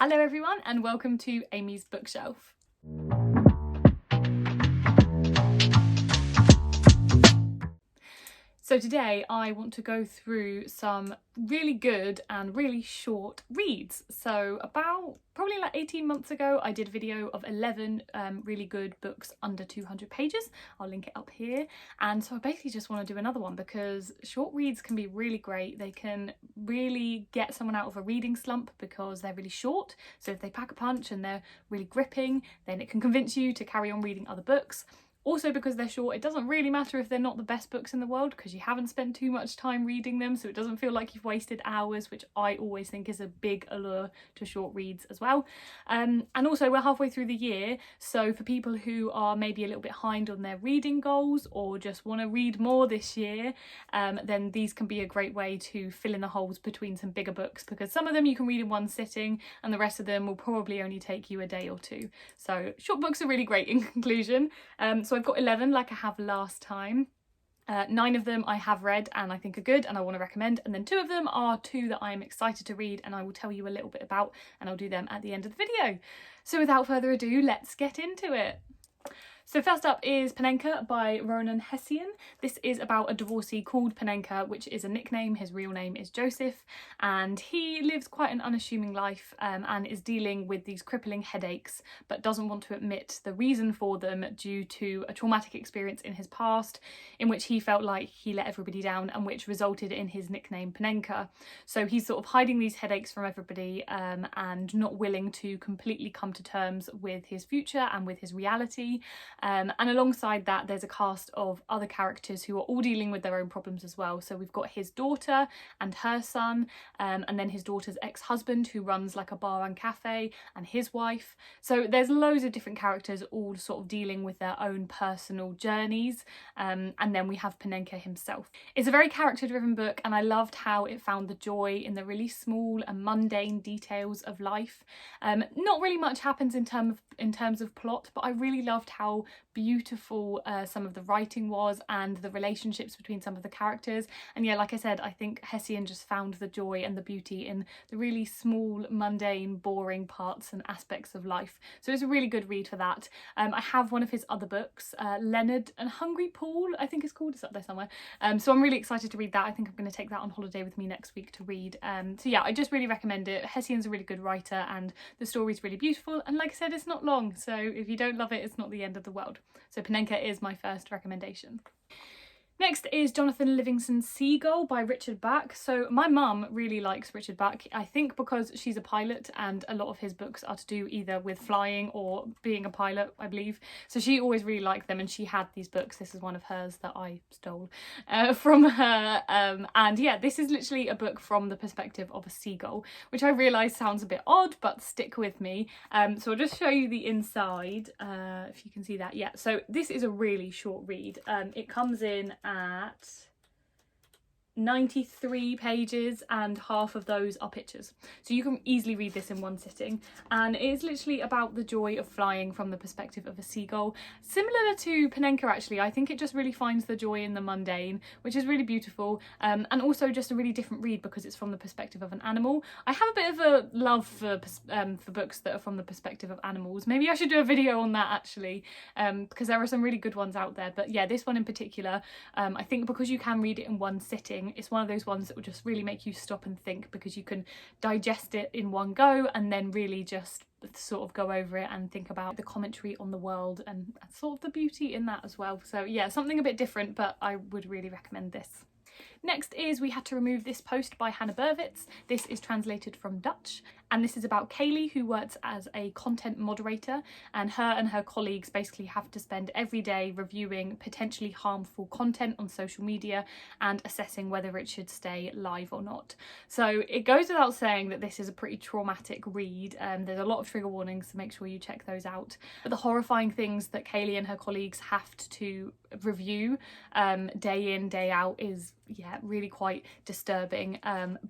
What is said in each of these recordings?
Hello everyone and welcome to Amy's Bookshelf. So today I want to go through some really good and really short reads. So about probably like 18 months ago I did a video of 11 really good books under 200 pages. I'll link it up here. And so I basically just want to do another one because short reads can be really great. They can really get someone out of a reading slump because they're really short. So if they pack a punch and they're really gripping, then it can convince you to carry on reading other books. Also, because they're short, it doesn't really matter if they're not the best books in the world because you haven't spent too much time reading them, so it doesn't feel like you've wasted hours, which I always think is a big allure to short reads as well. And also we're halfway through the year, so for people who are maybe a little bit behind on their reading goals or just want to read more this year, then these can be a great way to fill in the holes between some bigger books, because some of them you can read in one sitting and the rest of them will probably only take you a day or two. So short books are really great in conclusion. So I've got 11 like I have last time. 9 of them I have read and I think are good and I want to recommend, and then 2 of them are 2 that I'm excited to read and I will tell you a little bit about, and I'll do them at the end of the video. So without further ado, let's get into it. So first up is Panenka by Ronan Hession. This is about a divorcee called Panenka, which is a nickname. His real name is Joseph, and he lives quite an unassuming life and is dealing with these crippling headaches, but doesn't want to admit the reason for them due to a traumatic experience in his past in which he felt like he let everybody down and which resulted in his nickname Panenka. So he's sort of hiding these headaches from everybody and not willing to completely come to terms with his future and with his reality. And alongside that, there's a cast of other characters who are all dealing with their own problems as well. So we've got his daughter and her son, and then his daughter's ex-husband who runs like a bar and cafe, and his wife. So there's loads of different characters all sort of dealing with their own personal journeys. And then we have Panenka himself. It's a very character-driven book, and I loved how it found the joy in the really small and mundane details of life. Not really much happens in terms of plot, but I really loved how beautiful some of the writing was and the relationships between some of the characters. And yeah, like I said, I think Hession just found the joy and the beauty in the really small, mundane, boring parts and aspects of life. So it's a really good read for that. I have one of his other books, Leonard and Hungry Paul, I think it's called. It's up there somewhere. So I'm really excited to read that. I think I'm going to take that on holiday with me next week to read. So yeah, I just really recommend it. Hession's a really good writer and the story's really beautiful. And like I said, it's not long. So if you don't love it, it's not the end of the world. So Panenka is my first recommendation. Next is Jonathan Livingston's Seagull by Richard Bach. So my mum really likes Richard Bach, I think because she's a pilot and a lot of his books are to do either with flying or being a pilot, I believe. So she always really liked them and she had these books. This is one of hers that I stole from her. And yeah, this is literally a book from the perspective of a seagull, which I realise sounds a bit odd, but stick with me. So I'll just show you the inside, if you can see that. Yeah, so this is a really short read. It comes in at 93 pages and half of those are pictures, so you can easily read this in one sitting, and it is literally about the joy of flying from the perspective of a seagull. Similar to Panenka actually, I think it just really finds the joy in the mundane, which is really beautiful, and also just a really different read because it's from the perspective of an animal. I have a bit of a love for books that are from the perspective of animals. Maybe I should do a video on that actually, because there are some really good ones out there, but yeah, this one in particular, I think because you can read it in one sitting, it's one of those ones that will just really make you stop and think, because you can digest it in one go and then really just sort of go over it and think about the commentary on the world and sort of the beauty in that as well. So yeah, something a bit different, but I would really recommend this. Next is We Had to Remove This Post by Hannah Burwitz. This is translated from Dutch, and this is about Kaylee, who works as a content moderator, and her colleagues basically have to spend every day reviewing potentially harmful content on social media and assessing whether it should stay live or not. So it goes without saying that this is a pretty traumatic read. There's a lot of trigger warnings, so make sure you check those out. But the horrifying things that Kaylee and her colleagues have to review day in, day out is, yeah, really quite disturbing.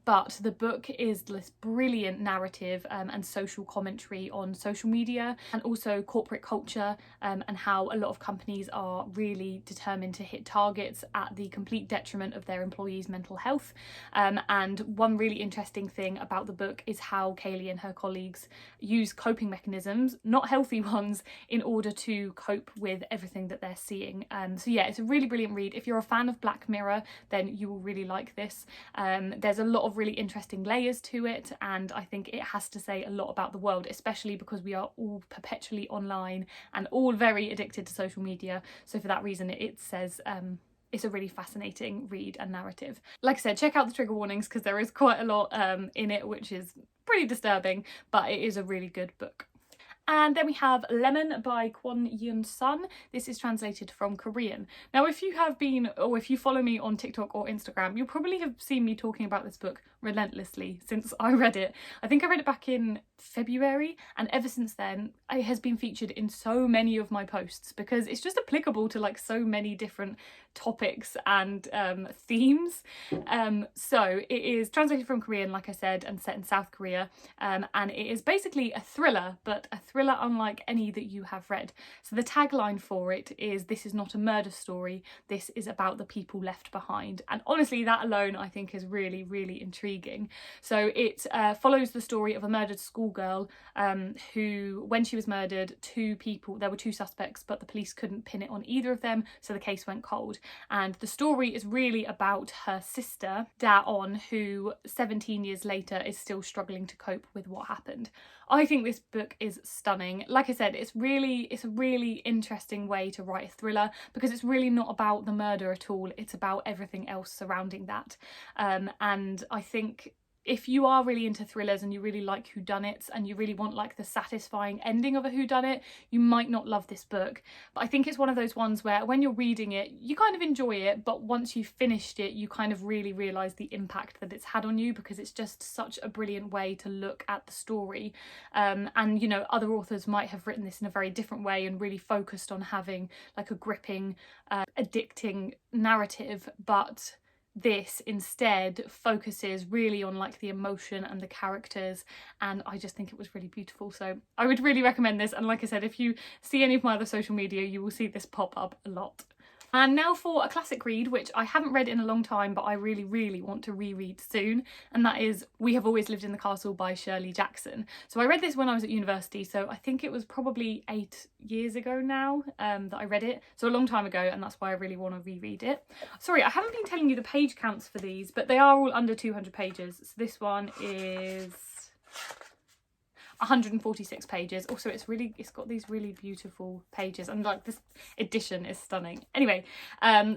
But the book is this brilliant narrative narrative and social commentary on social media, and also corporate culture, and how a lot of companies are really determined to hit targets at the complete detriment of their employees' mental health. And one really interesting thing about the book is how Kaylee and her colleagues use coping mechanisms, not healthy ones, in order to cope with everything that they're seeing. So yeah, it's a really brilliant read. If you're a fan of Black Mirror, then you will really like this. There's a lot of really interesting layers to it, and I think it has to say a lot about the world, especially because we are all perpetually online and all very addicted to social media. So for that reason, it says it's a really fascinating read and narrative. Like I said, check out the trigger warnings because there is quite a lot in it which is pretty disturbing, but it is a really good book. And then we have Lemon by Kwon Yoon-sun. This is translated from Korean. Now, if you have been, or if you follow me on TikTok or Instagram, you'll probably have seen me talking about this book relentlessly since I read it. I think I read it back in February, and ever since then it has been featured in so many of my posts because it's just applicable to like so many different topics and themes. So it is translated from Korean, like I said, and set in South Korea, and it is basically a thriller, but a thriller unlike any that you have read. So the tagline for it is, "This is not a murder story, this is about the people left behind." And honestly, that alone I think is really, really intriguing. So it follows the story of a murdered schoolgirl who, when she was murdered, there were two suspects, but the police couldn't pin it on either of them, so the case went cold. And the story is really about her sister, Da-on, who 17 years later is still struggling to cope with what happened. I think this book is stunning. Like I said, it's a really interesting way to write a thriller because it's really not about the murder at all. It's about everything else surrounding that. And I think if you are really into thrillers and you really like whodunits and you really want like the satisfying ending of a whodunit, you might not love this book. But I think it's one of those ones where when you're reading it, you kind of enjoy it, but once you've finished it, you kind of really realise the impact that it's had on you because it's just such a brilliant way to look at the story. And you know, other authors might have written this in a very different way and really focused on having like a gripping, addicting narrative, but this instead focuses really on like the emotion and the characters, and I just think it was really beautiful. So I would really recommend this, and like I said, if you see any of my other social media, you will see this pop up a lot. And now for a classic read, which I haven't read in a long time, but I really want to reread soon, and that is We Have Always Lived in the Castle by Shirley Jackson. So I read this when I was at university, so I think it was probably 8 years ago now that I read it, so a long time ago, and that's why I really want to reread it. Sorry, I haven't been telling you the page counts for these, but they are all under 200 pages. So this one is 146 pages. Also, it's got these really beautiful pages, and like this edition is stunning. Anyway,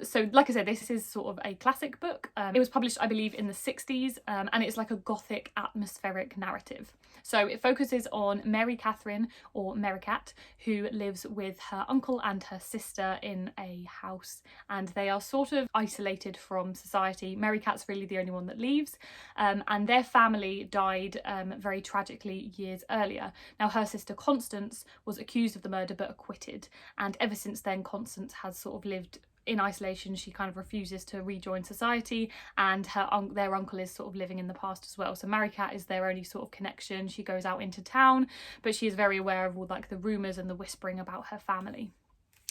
so like I said, this is sort of a classic book. It was published, I believe, in the 60s, and it's like a gothic atmospheric narrative. So it focuses on Mary Catherine, or Merricat, who lives with her uncle and her sister in a house, and they are sort of isolated from society. Merricat's really the only one that leaves, and their family died very tragically years earlier. Now, her sister Constance was accused of the murder but acquitted, and ever since then Constance has sort of lived in isolation. She kind of refuses to rejoin society, and their uncle is sort of living in the past as well. So Merricat is their only sort of connection. She goes out into town, but she is very aware of all like the rumours and the whispering about her family.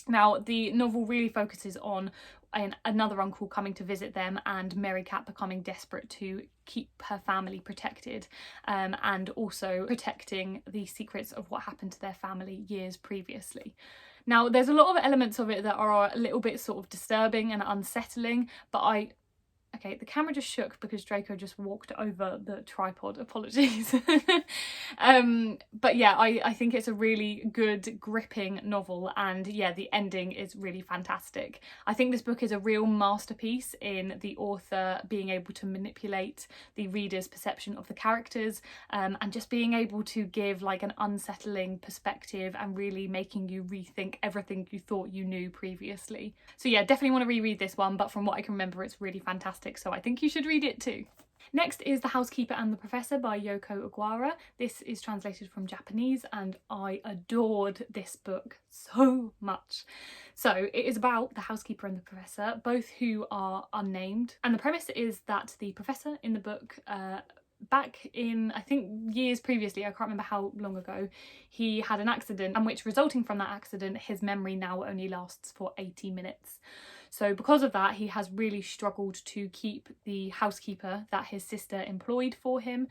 Now, the novel really focuses on another uncle coming to visit them and Merricat becoming desperate to keep her family protected, and also protecting the secrets of what happened to their family years previously. Now, there's a lot of elements of it that are a little bit sort of disturbing and unsettling, but okay, the camera just shook because Draco just walked over the tripod. Apologies. But yeah, I think it's a really good, gripping novel, and yeah, the ending is really fantastic. I think this book is a real masterpiece in the author being able to manipulate the reader's perception of the characters, and just being able to give like an unsettling perspective and really making you rethink everything you thought you knew previously. So yeah, definitely want to reread this one, but from what I can remember, it's really fantastic, so I think you should read it too. Next is The Housekeeper and the Professor by Yoko Ogwara. This is translated from Japanese, and I adored this book so much. So it is about the housekeeper and the professor, both who are unnamed, and the premise is that the professor in the book back in, I think, years previously, I can't remember how long ago, he had an accident, and which resulting from that accident, his memory now only lasts for 80 minutes. So because of that, he has really struggled to keep the housekeeper that his sister employed for him,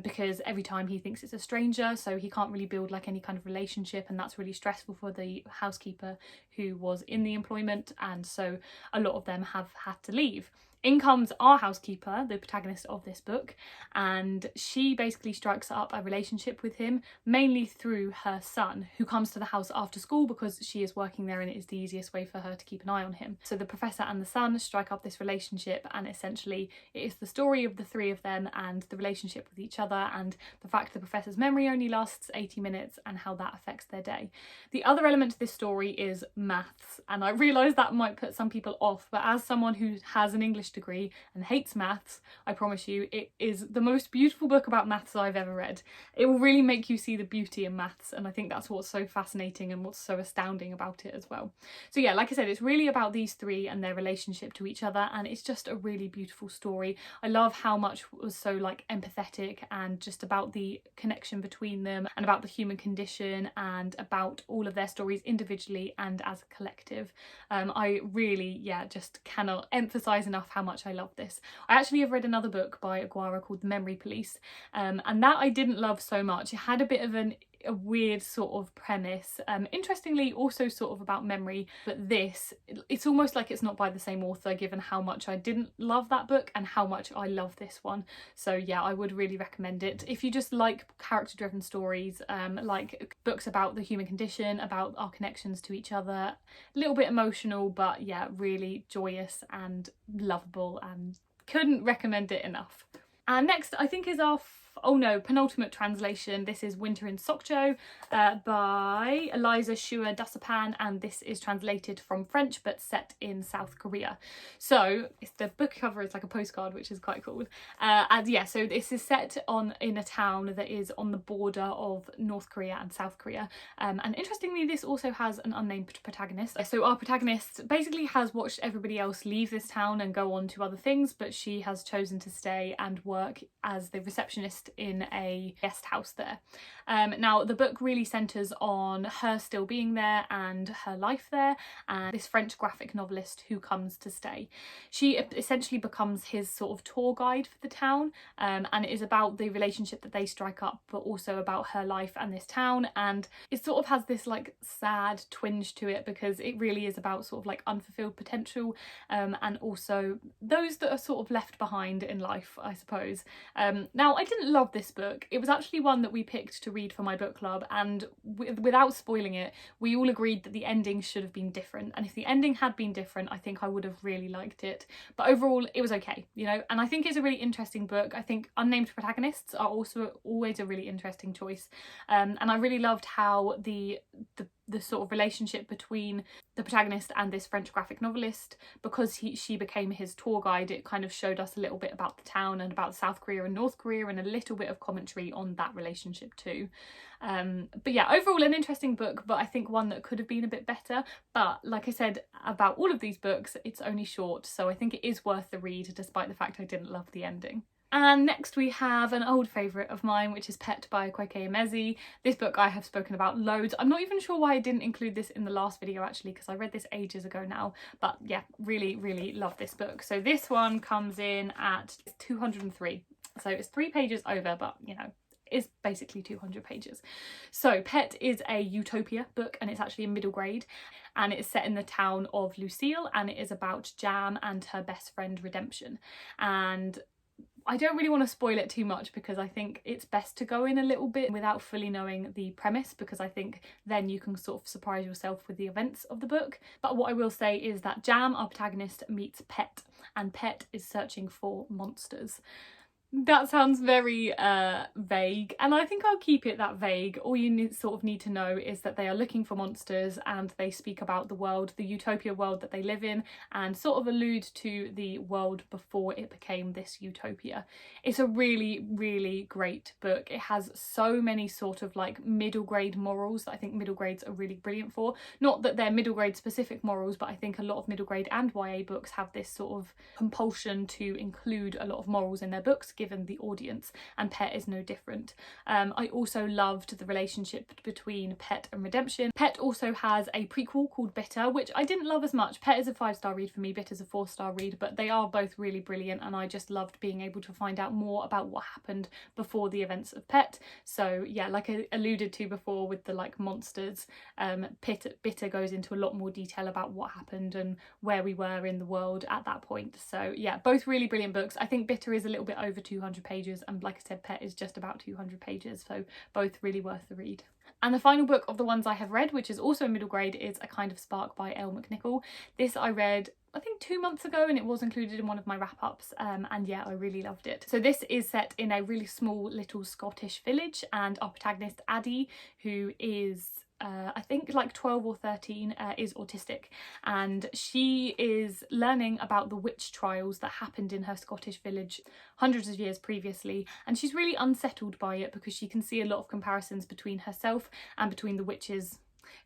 because every time he thinks it's a stranger, so he can't really build like any kind of relationship, and that's really stressful for the housekeeper who was in the employment, and so a lot of them have had to leave. In comes our housekeeper, the protagonist of this book, and she basically strikes up a relationship with him, mainly through her son, who comes to the house after school because she is working there and it is the easiest way for her to keep an eye on him. So the professor and the son strike up this relationship, and essentially it is the story of the three of them and the relationship with each other, and the fact the professor's memory only lasts 80 minutes and how that affects their day. The other element to this story is maths, and I realise that might put some people off, but as someone who has an English degree and hates maths, I promise you it is the most beautiful book about maths I've ever read. It will really make you see the beauty in maths, and I think that's what's so fascinating and what's so astounding about it as well. So yeah, like I said, it's really about these three and their relationship to each other, and it's just a really beautiful story. I love how much was so like empathetic and just about the connection between them and about the human condition and about all of their stories individually and as a collective. I really, yeah, just cannot emphasize enough how much I love this. I actually have read another book by Aguara called The Memory Police, and that I didn't love so much. It had a bit of a weird sort of premise, interestingly also sort of about memory, but this, it's almost like it's not by the same author, given how much I didn't love that book and how much I love this one. So yeah, I would really recommend it if you just like character driven stories, like books about the human condition, about our connections to each other, a little bit emotional, but yeah, really joyous and lovable, and couldn't recommend it enough. And next I think is our penultimate translation. This is Winter in Sokcho by Eliza Shua Dasapan, and this is translated from French but set in South Korea. So it's, the book cover is like a postcard, which is quite cool. And yeah, so this is set in a town that is on the border of North Korea and South Korea. And interestingly, this also has an unnamed protagonist. So our protagonist basically has watched everybody else leave this town and go on to other things, but she has chosen to stay and work as the receptionist in a guest house there. Now the book really centres on her still being there and her life there, and this French graphic novelist who comes to stay. She essentially becomes his sort of tour guide for the town, and it is about the relationship that they strike up, but also about her life and this town, and it sort of has this like sad twinge to it because it really is about sort of like unfulfilled potential, and also those that are sort of left behind in life, I suppose. Now I didn't love this book. It was actually one that we picked to read for my book club, and without spoiling it, we all agreed that the ending should have been different, and if the ending had been different, I think I would have really liked it. But overall it was okay, you know, and I think it's a really interesting book. I think unnamed protagonists are also always a really interesting choice, and I really loved how the sort of relationship between the protagonist and this French graphic novelist, because she became his tour guide, it kind of showed us a little bit about the town and about South Korea and North Korea, and a little bit of commentary on that relationship too. But yeah, overall an interesting book, but I think one that could have been a bit better. But like I said about all of these books, it's only short, so I think it is worth the read despite the fact I didn't love the ending. And next we have an old favourite of mine, which is Pet by Kweke Emezi. This book I have spoken about loads. I'm not even sure why I didn't include this in the last video actually, because I read this ages ago now, but yeah, really, really love this book. So this one comes in at 203. So it's 3 pages over, but you know, is basically 200 pages. So Pet is a utopia book, and it's actually a middle grade, and it's set in the town of Lucille, and it is about Jam and her best friend Redemption. And I don't really want to spoil it too much because I think it's best to go in a little bit without fully knowing the premise, because I think then you can sort of surprise yourself with the events of the book. But what I will say is that Jam, our protagonist, meets Pet, and Pet is searching for monsters. That sounds very vague, and I think I'll keep it that vague. All you need to know is that they are looking for monsters, and they speak about the world, the utopia world that they live in, and sort of allude to the world before it became this utopia. It's a really, really great book. It has so many sort of like middle grade morals that I think middle grades are really brilliant for. Not that they're middle grade specific morals, but I think a lot of middle grade and YA books have this sort of compulsion to include a lot of morals in their books, given the audience, and Pet is no different. I also loved the relationship between Pet and Redemption. Pet also has a prequel called Bitter, which I didn't love as much. Pet is a 5-star read for me, Bitter's a 4-star read, but they are both really brilliant, and I just loved being able to find out more about what happened before the events of Pet. So yeah, like I alluded to before with the like monsters, Bitter goes into a lot more detail about what happened and where we were in the world at that point. So yeah, both really brilliant books. I think Bitter is a little bit over 200 pages, and like I said, Pet is just about 200 pages, so both really worth the read. And the final book of the ones I have read, which is also middle grade, is A Kind of Spark by Elle McNichol. This I read I think 2 months ago, and it was included in one of my wrap-ups, and yeah, I really loved it. So this is set in a really small little Scottish village, and our protagonist Addie, who is I think like 12 or 13, is autistic, and she is learning about the witch trials that happened in her Scottish village hundreds of years previously, and she's really unsettled by it because she can see a lot of comparisons between herself and between the witches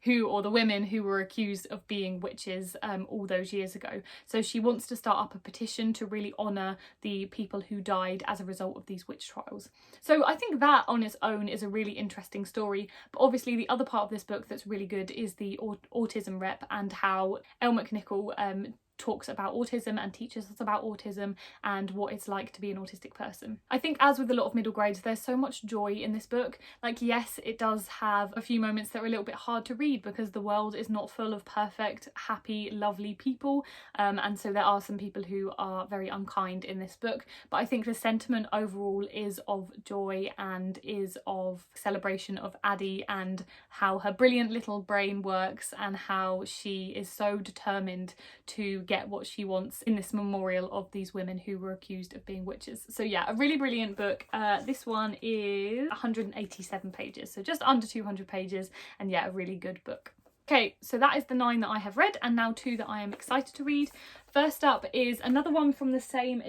the women who were accused of being witches all those years ago. So she wants to start up a petition to really honour the people who died as a result of these witch trials. So I think that on its own is a really interesting story, but obviously the other part of this book that's really good is the autism rep, and how Elle McNichol talks about autism and teaches us about autism and what it's like to be an autistic person. I think, as with a lot of middle grades, there's so much joy in this book. Like, yes, it does have a few moments that are a little bit hard to read because the world is not full of perfect, happy, lovely people, and so there are some people who are very unkind in this book, but I think the sentiment overall is of joy and is of celebration of Addie and how her brilliant little brain works and how she is so determined to get what she wants in this memorial of these women who were accused of being witches. So yeah, a really brilliant book. This one is 187 pages, so just under 200 pages, and yeah, a really good book. Okay, so that is the 9 that I have read, and now 2 that I am excited to read. First up is another one from the same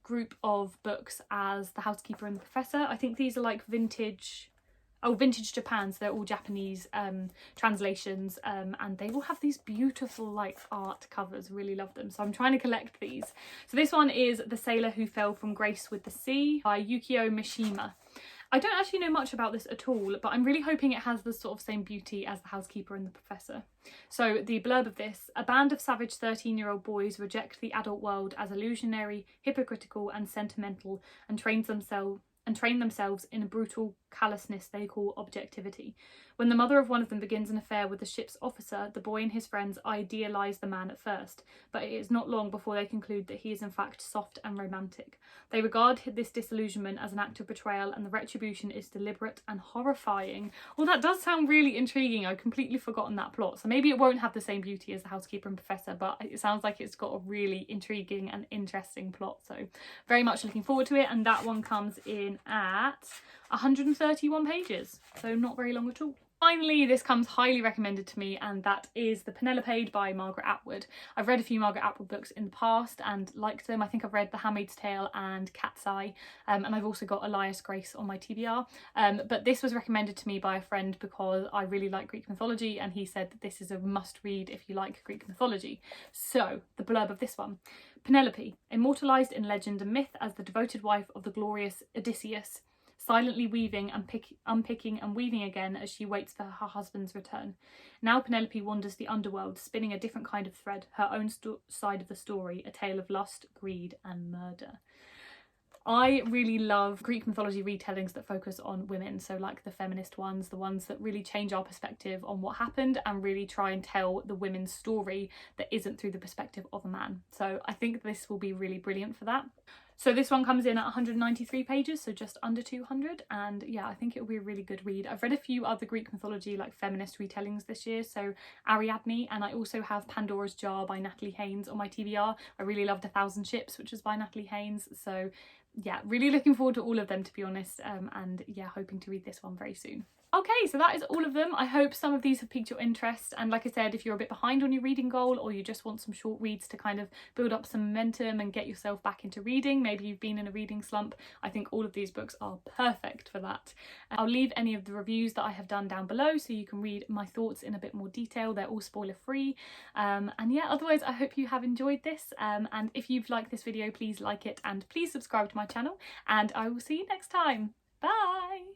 group of books as The Housekeeper and the Professor. I think these are like vintage Japan, so they're all Japanese translations, and they will have these beautiful like art covers. Really love them, so I'm trying to collect these. So this one is The Sailor Who Fell from Grace with the Sea by Yukio Mishima. I don't actually know much about this at all, but I'm really hoping it has the sort of same beauty as The Housekeeper and the Professor. So the blurb of this: a band of savage 13-year-old boys reject the adult world as illusionary, hypocritical and sentimental, and train themselves in a brutal callousness they call objectivity. When the mother of one of them begins an affair with the ship's officer, the boy and his friends idealise the man at first, but it is not long before they conclude that he is in fact soft and romantic. They regard this disillusionment as an act of betrayal, and the retribution is deliberate and horrifying. Well, that does sound really intriguing. I'd completely forgotten that plot, so maybe it won't have the same beauty as The Housekeeper and Professor, but it sounds like it's got a really intriguing and interesting plot, so very much looking forward to it. And that one comes in at 131 pages, so not very long at all. Finally, this comes highly recommended to me, and that is The Penelope by Margaret Atwood. I've read a few Margaret Atwood books in the past and liked them. I think I've read The Handmaid's Tale and Cat's Eye, and I've also got Elias Grace on my TBR. But this was recommended to me by a friend because I really like Greek mythology, and he said that this is a must read if you like Greek mythology. So, the blurb of this one. Penelope, immortalised in legend and myth as the devoted wife of the glorious Odysseus, silently weaving and unpicking and weaving again as she waits for her husband's return. Now Penelope wanders the underworld, spinning a different kind of thread, her own side of the story, a tale of lust, greed and murder. I really love Greek mythology retellings that focus on women, so like the feminist ones, the ones that really change our perspective on what happened and really try and tell the women's story that isn't through the perspective of a man. So I think this will be really brilliant for that. So this one comes in at 193 pages, so just under 200, and yeah, I think it will be a really good read. I've read a few other Greek mythology like feminist retellings this year, so Ariadne, and I also have Pandora's Jar by Natalie Haynes on my TBR. I really loved A Thousand Ships, which was by Natalie Haynes, so yeah, really looking forward to all of them, to be honest, and yeah, hoping to read this one very soon. Okay, so that is all of them. I hope some of these have piqued your interest, and like I said, if you're a bit behind on your reading goal, or you just want some short reads to kind of build up some momentum and get yourself back into reading, maybe you've been in a reading slump, I think all of these books are perfect for that. I'll leave any of the reviews that I have done down below so you can read my thoughts in a bit more detail. They're all spoiler free. And yeah, otherwise I hope you have enjoyed this, and if you've liked this video, please like it and please subscribe to my channel, and I will see you next time. Bye!